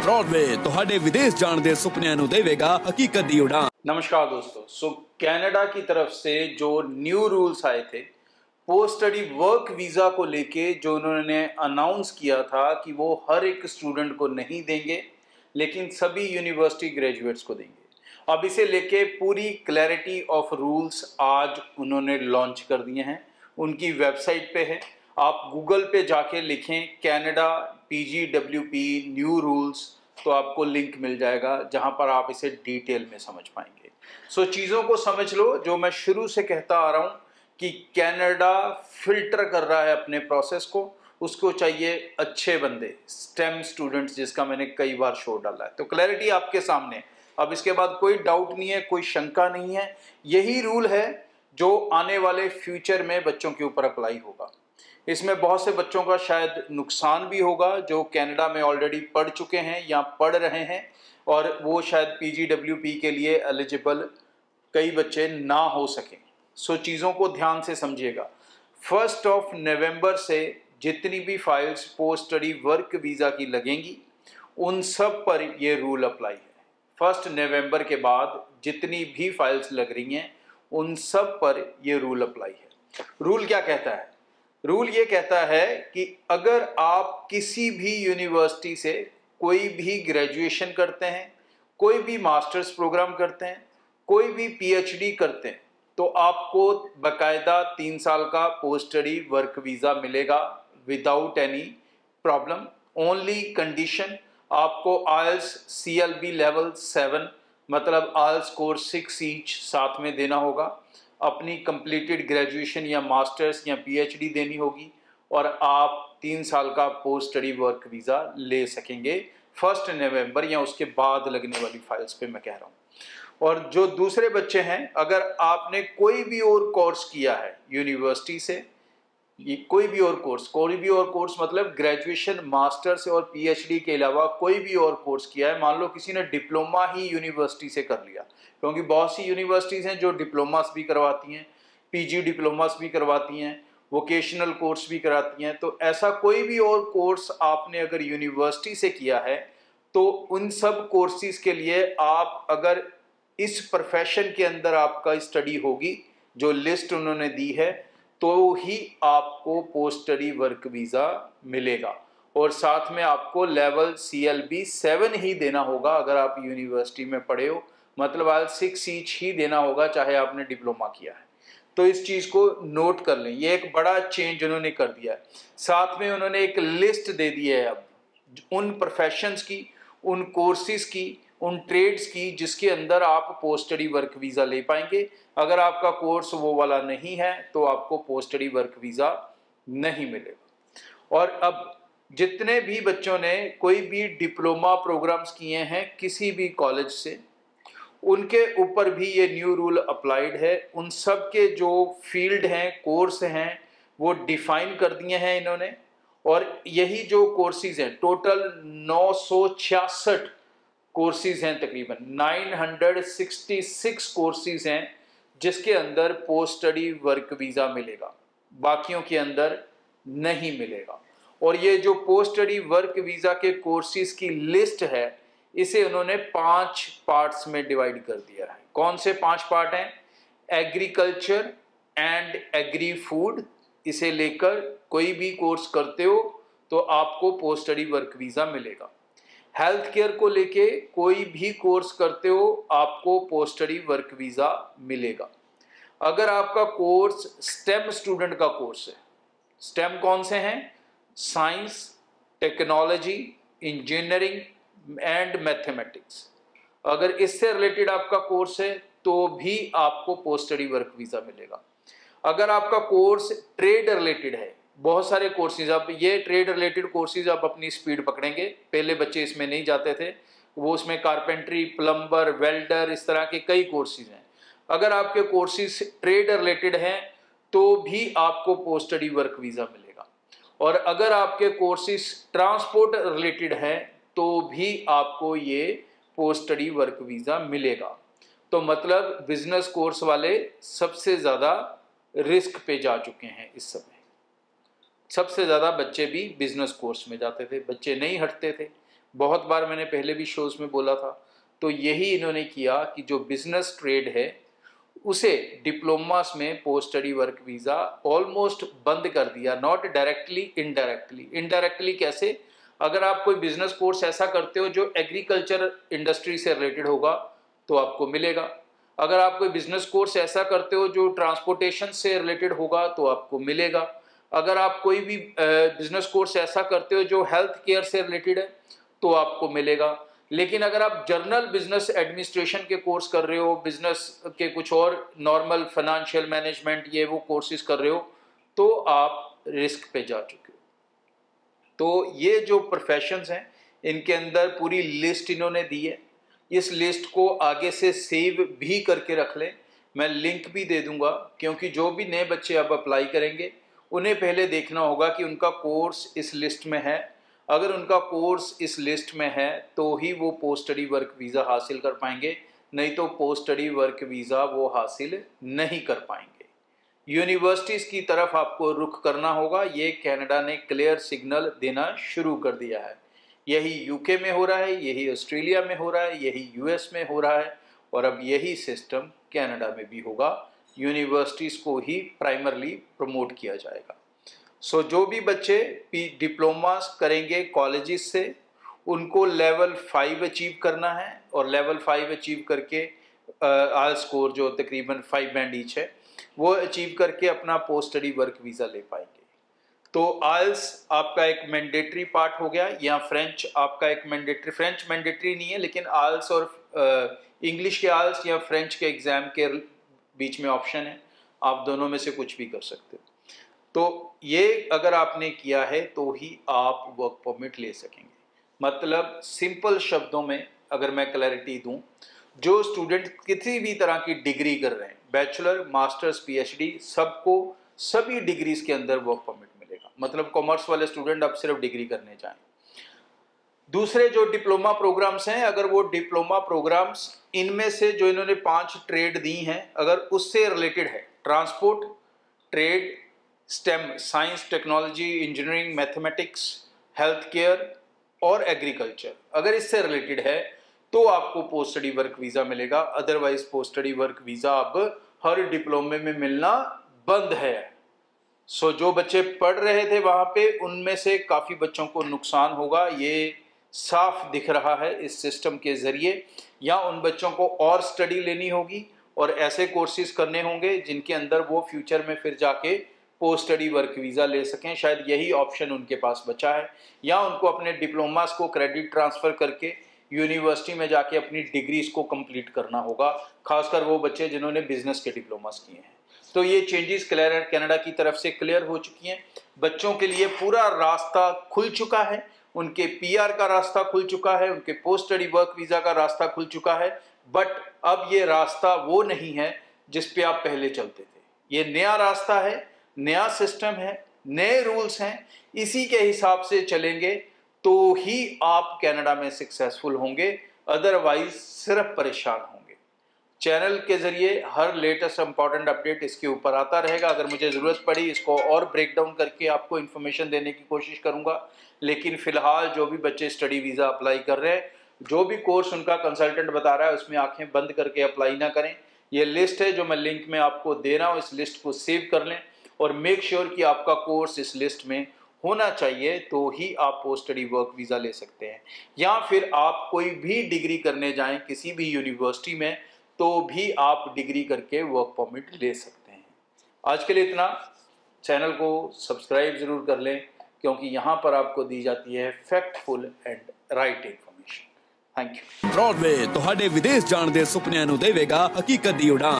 Broadway ਤੁਹਾਡੇ विदेश जाने ਦੇ ਸੁਪਨਿਆਂ ਨੂੰ ਦੇਵੇਗਾ हकीकत ਦੀ उड़ान। नमस्कार दोस्तों, कनाडा की तरफ से जो न्यू रूल्स आए थे पोस्ट स्टडी वर्क वीज़ा को लेके, जो उन्होंने अनाउंस किया था कि वो हर एक स्टूडेंट को नहीं देंगे लेकिन सभी यूनिवर्सिटी ग्रेजुएट्स को देंगे। अब इसे लेके पूरी क्लैरिटी ऑफ रूल्स आज उन्होंने लॉन्च कर दिए हैं, उनकी वेबसाइट पे है। आप गूगल पे जाके लिखें कनाडा PGWP न्यू रूल्स, तो आपको लिंक मिल जाएगा जहां पर आप इसे डिटेल में समझ पाएंगे। सो चीज़ों को समझ लो, जो मैं शुरू से कहता आ रहा हूं कि कनाडा फिल्टर कर रहा है अपने प्रोसेस को, उसको चाहिए अच्छे बंदे, स्टेम स्टूडेंट्स, जिसका मैंने कई बार शो डाला है। तो क्लैरिटी आपके सामने है, अब इसके बाद कोई डाउट नहीं है, कोई शंका नहीं है। यही रूल है जो आने वाले फ्यूचर में बच्चों के ऊपर अप्लाई होगा। इसमें बहुत से बच्चों का शायद नुकसान भी होगा जो कनाडा में ऑलरेडी पढ़ चुके हैं या पढ़ रहे हैं, और वो शायद PGWP के लिए एलिजिबल कई बच्चे ना हो सकें। सो चीज़ों को ध्यान से समझिएगा। 1 नवंबर से जितनी भी files post study work visa की लगेंगी उन सब पर ये रूल अप्लाई है। 1 नवंबर के बाद जितनी भी फाइल्स लग रही हैं उन सब पर ये रूल अप्लाई है। रूल क्या कहता है? रूल ये कहता है कि अगर आप किसी भी यूनिवर्सिटी से कोई भी ग्रेजुएशन करते हैं, कोई भी मास्टर्स प्रोग्राम करते हैं, कोई भी PhD करते हैं, तो आपको बाकायदा 3 साल का पोस्ट स्टडी वर्क वीज़ा मिलेगा without any problem. Only condition, आपको IELTS CLB लेवल 7 मतलब IELTS स्कोर 6 ईच साथ में देना होगा, अपनी कंप्लीटेड ग्रेजुएशन या मास्टर्स या PhD देनी होगी, और आप 3 साल का पोस्ट स्टडी वर्क वीज़ा ले सकेंगे 1 नवंबर या उसके बाद लगने वाली फाइल्स पे मैं कह रहा हूँ। और जो दूसरे बच्चे हैं, अगर आपने कोई भी और कोर्स किया है यूनिवर्सिटी से, कोई भी और कोर्स मतलब ग्रेजुएशन, मास्टर्स और PhD के अलावा कोई भी और कोर्स किया है, मान लो किसी ने डिप्लोमा ही यूनिवर्सिटी से कर लिया, क्योंकि बहुत सी यूनिवर्सिटीज़ हैं जो डिप्लोमास भी करवाती हैं, PG डिप्लोमास भी करवाती हैं, वोकेशनल कोर्स भी कराती हैं। तो ऐसा कोई भी और कोर्स आपने अगर यूनिवर्सिटी से किया है तो उन सब कोर्सेज के लिए आप अगर इस प्रोफेशन के अंदर आपका स्टडी होगी, जो लिस्ट उन्होंने दी है, तो ही आपको पोस्ट स्टडी वर्क वीज़ा मिलेगा। और साथ में आपको लेवल CLB 7 ही देना होगा अगर आप यूनिवर्सिटी में पढ़े हो, मतलब IELTS 6 ईच ही देना होगा चाहे आपने डिप्लोमा किया है। तो इस चीज़ को नोट कर लें, ये एक बड़ा चेंज उन्होंने कर दिया है। साथ में उन्होंने एक लिस्ट दे दी है अब उन प्रोफेशंस की, उन कोर्सेज की, उन ट्रेड्स की जिसके अंदर आप पोस्ट स्टडी वर्क वीज़ा ले पाएंगे। अगर आपका कोर्स वो वाला नहीं है तो आपको पोस्ट स्टडी वर्क वीज़ा नहीं मिलेगा। और अब जितने भी बच्चों ने कोई भी डिप्लोमा प्रोग्राम्स किए हैं किसी भी कॉलेज से, उनके ऊपर भी ये न्यू रूल अप्लाइड है। उन सब के जो फील्ड हैं, कोर्स हैं, वो डिफाइन कर दिए हैं इन्होंने। और यही जो कोर्सेज हैं, टोटल 966 कोर्सेज हैं, तकरीबन 966 कोर्सेज हैं जिसके अंदर पोस्ट स्टडी वर्क वीज़ा मिलेगा, बाकियों के अंदर नहीं मिलेगा। और ये जो पोस्ट स्टडी वर्क वीज़ा के कोर्सेज की लिस्ट है, इसे उन्होंने 5 पार्ट्स में डिवाइड कर दिया है। कौन से 5 पार्ट हैं? एग्रीकल्चर एंड एग्री फूड, इसे लेकर कोई भी कोर्स करते हो तो आपको पोस्ट स्टडी वर्क वीज़ा मिलेगा। हेल्थ केयर को लेके कोई भी कोर्स करते हो आपको पोस्ट स्टडी वर्क वीज़ा मिलेगा। अगर आपका कोर्स स्टेम स्टूडेंट का कोर्स है, स्टेम कौन से हैं? Science, technology, engineering and mathematics. अगर इससे रिलेटेड आपका कोर्स है तो भी आपको पोस्ट स्टडी वर्क वीज़ा मिलेगा। अगर आपका कोर्स ट्रेड रिलेटेड है, बहुत सारे कोर्सेज, अब ये ट्रेड रिलेटेड कोर्सेज आप अपनी स्पीड पकड़ेंगे, पहले बच्चे इसमें नहीं जाते थे, वो उसमें कारपेंट्री, प्लम्बर, वेल्डर, इस तरह के कई कोर्सेज हैं। अगर आपके कोर्सेज ट्रेड रिलेटेड हैं तो भी आपको पोस्ट स्टडी वर्क वीज़ा मिलेगा। और अगर आपके कोर्सेज ट्रांसपोर्ट रिलेटेड हैं तो भी आपको ये पोस्ट स्टडी वर्क वीज़ा मिलेगा। तो मतलब बिजनेस कोर्स वाले सबसे ज़्यादा रिस्क पे जा चुके हैं इस समय। सबसे ज़्यादा बच्चे भी बिजनेस कोर्स में जाते थे, बच्चे नहीं हटते थे, बहुत बार मैंने पहले भी शोज में बोला था। तो यही इन्होंने किया कि जो बिजनेस ट्रेड है उसे डिप्लोमास में post study work visa almost बंद कर दिया, नॉट डायरेक्टली, इनडायरेक्टली। इनडायरेक्टली कैसे? अगर आप कोई बिजनेस कोर्स ऐसा करते हो जो एग्रीकल्चर इंडस्ट्री से रिलेटेड होगा तो आपको मिलेगा। अगर आप कोई बिजनेस कोर्स ऐसा करते हो जो ट्रांसपोर्टेशन से रिलेटेड होगा तो आपको मिलेगा। अगर आप कोई भी बिजनेस कोर्स ऐसा करते हो जो हेल्थ केयर से रिलेटेड है तो आपको मिलेगा। लेकिन अगर आप जर्नल बिजनेस एडमिनिस्ट्रेशन के कोर्स कर रहे हो, बिजनेस के कुछ और नॉर्मल फाइनेंशियल मैनेजमेंट ये वो कोर्सेज कर रहे हो तो आप रिस्क पे जा चुके हो। तो ये जो प्रोफेशंस हैं इनके अंदर पूरी लिस्ट इन्होंने दी है। इस लिस्ट को आगे से सेव भी करके रख लें, मैं लिंक भी दे दूंगा, क्योंकि जो भी नए बच्चे अब अप्लाई करेंगे उन्हें पहले देखना होगा कि उनका कोर्स इस लिस्ट में है। अगर उनका कोर्स इस लिस्ट में है तो ही वो पोस्ट स्टडी वर्क वीज़ा हासिल कर पाएंगे, नहीं तो पोस्ट स्टडी वर्क वीज़ा वो हासिल नहीं कर पाएंगे। यूनिवर्सिटीज़ की तरफ आपको रुख करना होगा, ये कनाडा ने क्लियर सिग्नल देना शुरू कर दिया है। यही यूके में हो रहा है, यही ऑस्ट्रेलिया में हो रहा है, यही यूएस में हो रहा है और अब यही सिस्टम कनाडा में भी होगा। यूनिवर्सिटीज़ को ही प्राइमरली प्रमोट किया जाएगा। सो जो भी बच्चे डिप्लोमास करेंगे कॉलेजेस से उनको लेवल 5 अचीव करना है और लेवल 5 अचीव करके आल स्कोर जो तकरीबन 5 बैंड ईच है वो अचीव करके अपना पोस्ट स्टडी वर्क वीज़ा ले पाएंगे। तो आइल्स आपका एक मैंडेटरी पार्ट हो गया, या फ्रेंच आपका एक मैंडेटरी, फ्रेंच मैंडेटरी नहीं है लेकिन आइल्स और इंग्लिश के आइल्स या फ्रेंच के एग्ज़ाम के बीच में ऑप्शन है, आप दोनों में से कुछ भी कर सकते हो। तो ये अगर आपने किया है तो ही आप वर्क परमिट ले सकेंगे। मतलब सिंपल शब्दों में अगर मैं क्लैरिटी दूं, जो स्टूडेंट किसी भी तरह की डिग्री कर रहे हैं, बैचलर, मास्टर्स, पीएचडी, सबको सभी डिग्रीज के अंदर वर्क परमिट मिलेगा। मतलब कॉमर्स वाले स्टूडेंट अब सिर्फ डिग्री करने जाएं। दूसरे जो डिप्लोमा प्रोग्राम्स हैं, अगर वो डिप्लोमा प्रोग्राम्स इनमें से जो इन्होंने 5 ट्रेड दी हैं अगर उससे रिलेटेड है, transport, trade, stem, science, technology, engineering, mathematics, health care और एग्रीकल्चर, अगर इससे रिलेटेड है तो आपको पोस्ट स्टडी वर्क वीज़ा मिलेगा। Otherwise post study work visa अब हर डिप्लोमे में मिलना बंद है। सो जो बच्चे पढ़ रहे थे वहाँ पे उनमें से काफ़ी बच्चों को नुकसान होगा, ये साफ दिख रहा है इस सिस्टम के ज़रिए। या उन बच्चों को और स्टडी लेनी होगी और ऐसे कोर्सेज करने होंगे जिनके अंदर वो फ्यूचर में फिर जाके पोस्ट स्टडी वर्क वीज़ा ले सकें, शायद यही ऑप्शन उनके पास बचा है। या उनको अपने डिप्लोमास को क्रेडिट ट्रांसफ़र करके यूनिवर्सिटी में जाके अपनी डिग्रीज को कंप्लीट करना होगा, खासकर वो बच्चे जिन्होंने बिजनेस के डिप्लोमास किए हैं। तो ये चेंजेस कनाडा की तरफ से क्लियर हो चुकी हैं। बच्चों के लिए पूरा रास्ता खुल चुका है, उनके पीआर का रास्ता खुल चुका है, उनके पोस्ट स्टडी वर्क वीज़ा का रास्ता खुल चुका है। बट अब ये रास्ता वो नहीं है जिस पे आप पहले चलते थे। ये नया रास्ता है, नया सिस्टम है, नए रूल्स हैं, इसी के हिसाब से चलेंगे तो ही आप कनाडा में सक्सेसफुल होंगे, अदरवाइज सिर्फ परेशान होंगे। चैनल के जरिए हर लेटेस्ट इंपॉर्टेंट अपडेट इसके ऊपर आता रहेगा। अगर मुझे ज़रूरत पड़ी इसको और ब्रेक डाउन करके आपको इन्फॉर्मेशन देने की कोशिश करूंगा। लेकिन फ़िलहाल जो भी बच्चे स्टडी वीज़ा अप्लाई कर रहे हैं, जो भी कोर्स उनका कंसल्टेंट बता रहा है उसमें आंखें बंद करके अप्लाई ना करें। ये लिस्ट है जो मैं लिंक में आपको दे रहा हूँ, इस लिस्ट को सेव कर लें और मेक श्योर कि आपका कोर्स इस लिस्ट में होना चाहिए, तो ही आप पोस्ट स्टडी वर्क वीज़ा ले सकते हैं। या फिर आप कोई भी डिग्री करने जाएं किसी भी यूनिवर्सिटी में तो भी आप डिग्री करके वर्क परमिट ले सकते हैं। आज के लिए इतना। चैनल को सब्सक्राइब ज़रूर कर लें क्योंकि यहाँ पर आपको दी जाती है factful and right information. Thank you. Broadway ਤੁਹਾਡੇ ਵਿਦੇਸ਼ ਜਾਣ ਦੇ ਸੁਪਨਿਆਂ ਨੂੰ ਦੇਵੇਗਾ ਹਕੀਕਤ ਦੀ ਉਡਾਨ।